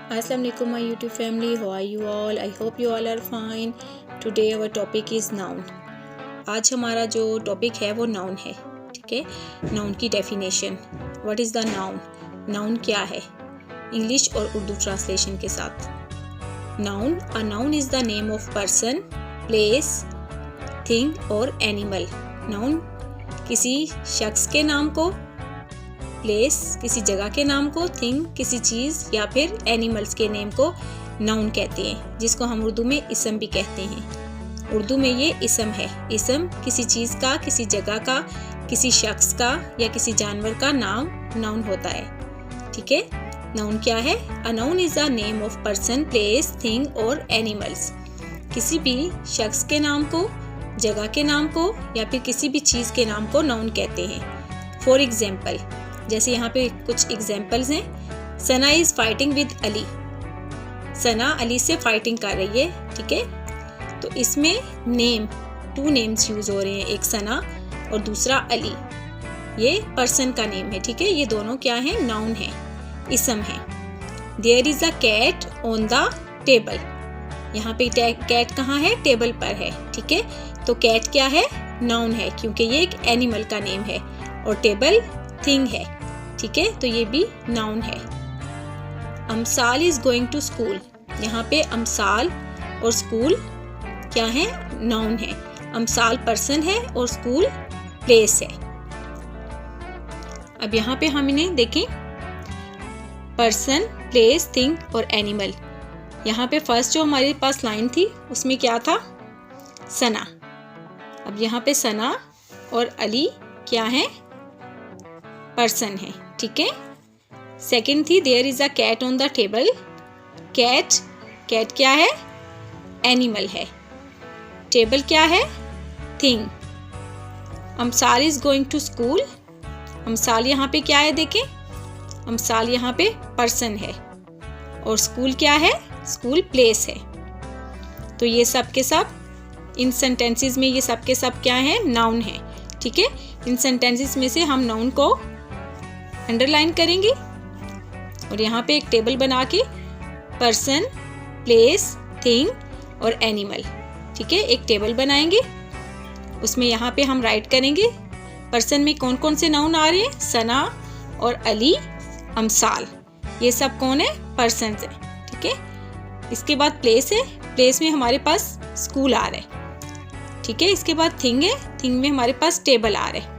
Assalamu alaikum my YouTube family, how are you all? I hope you all are fine. Today our topic is noun. आज हमारा जो topic है वो noun है, ठीक है। नाउन की definition, what is the noun, noun क्या है, इंग्लिश और उर्दू ट्रांसलेशन के साथ। Noun, a noun is the name of person, place, thing और एनिमल। नाउन किसी शख्स के नाम को, प्लेस किसी जगह के नाम को, थिंग किसी चीज़ या फिर एनिमल्स के नेम को नाउन कहते हैं, जिसको हम उर्दू में इसम भी कहते हैं। उर्दू में ये इसम है। इसम किसी चीज़ का, किसी जगह का, किसी शख्स का या किसी जानवर का नाम नाउन होता है, ठीक है। नाउन क्या है? A noun is the name of person, place, thing और एनिमल्स। किसी भी शख्स के नाम को, जगह के नाम को या फिर किसी भी चीज़ के नाम को नाउन कहते हैं। फॉर एग्जाम्पल, जैसे यहाँ पे कुछ एग्जाम्पल्स हैं। सना इज़ फाइटिंग विद अली। सना अली से फाइटिंग कर रही है, ठीक है। तो इसमें नेम, टू नेम्स यूज़ हो रहे हैं, एक सना और दूसरा अली। ये पर्सन का नेम है, ठीक है। ये दोनों क्या हैं? नाउन है, इसम है। There is a cat on the table. यहाँ पे कैट कहाँ है? टेबल पर है, ठीक है। तो कैट क्या है? नाउन है, क्योंकि ये एक एनिमल का नेम है और टेबल थिंग है, ठीक है। तो ये भी नाउन है। अमसाल इज गोइंग टू स्कूल। यहाँ पे अमसाल और स्कूल क्या है? नाउन है। अमसाल पर्सन है और स्कूल प्लेस है। अब यहाँ पे हम इन्हें देखें, पर्सन, प्लेस, थिंग और एनिमल। यहाँ पे फर्स्ट जो हमारे पास लाइन थी उसमें क्या था? सना। अब यहाँ पे सना और अली क्या है? पर्सन है, ठीक है। सेकंड थी there is a cat on the table. Cat, cat क्या है? एनिमल है। टेबल क्या है? थिंग। अमसाल इज गोइंग टू स्कूल। अमसाल यहाँ पे क्या है? देखें, अमसाल यहाँ पे पर्सन है और स्कूल क्या है? स्कूल प्लेस है। तो ये सब के सब इन सेंटेंसेस में ये सब के सब क्या है? नाउन है, ठीक है। इन सेंटेंसेस में से हम नाउन को अंडरलाइन करेंगे और यहाँ पे एक टेबल बना के पर्सन, प्लेस, थिंग और एनिमल, ठीक है, एक टेबल बनाएंगे। उसमें यहाँ पे हम राइट करेंगे पर्सन में कौन कौन से नाउन आ रहे हैं? सना और अली, अमसाल, ये सब कौन है? पर्सन है, ठीक है। इसके बाद प्लेस है, प्लेस में हमारे पास स्कूल आ रहा है, ठीक है। इसके बाद थिंग है, थिंग में हमारे पास टेबल आ रहा है।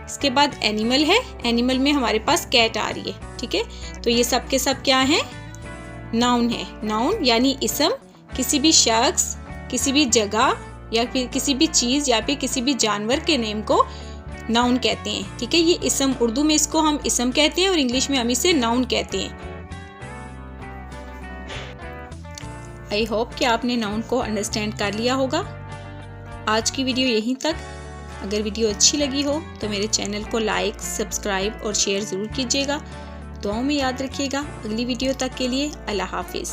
इसके बाद एनिमल है, एनिमल में हमारे पास कैट आ रही है, ठीक है। तो ये सब के सब क्या हैं? नाउन है। नाउन यानी इसम किसी भी शख्स, किसी भी जगह या फिर किसी भी चीज़ या फिर किसी भी जानवर के नेम को नाउन कहते हैं, ठीक है। ये इसम, उर्दू में इसको हम इसम कहते हैं और इंग्लिश में हम इसे नाउन कहते हैं। आई होप कि आपने नाउन को अंडरस्टैंड कर लिया होगा। आज की वीडियो यहीं तक। अगर वीडियो अच्छी लगी हो तो मेरे चैनल को लाइक, सब्सक्राइब और शेयर ज़रूर कीजिएगा। दुआओं में याद रखिएगा। अगली वीडियो तक के लिए अल्लाह हाफिज़।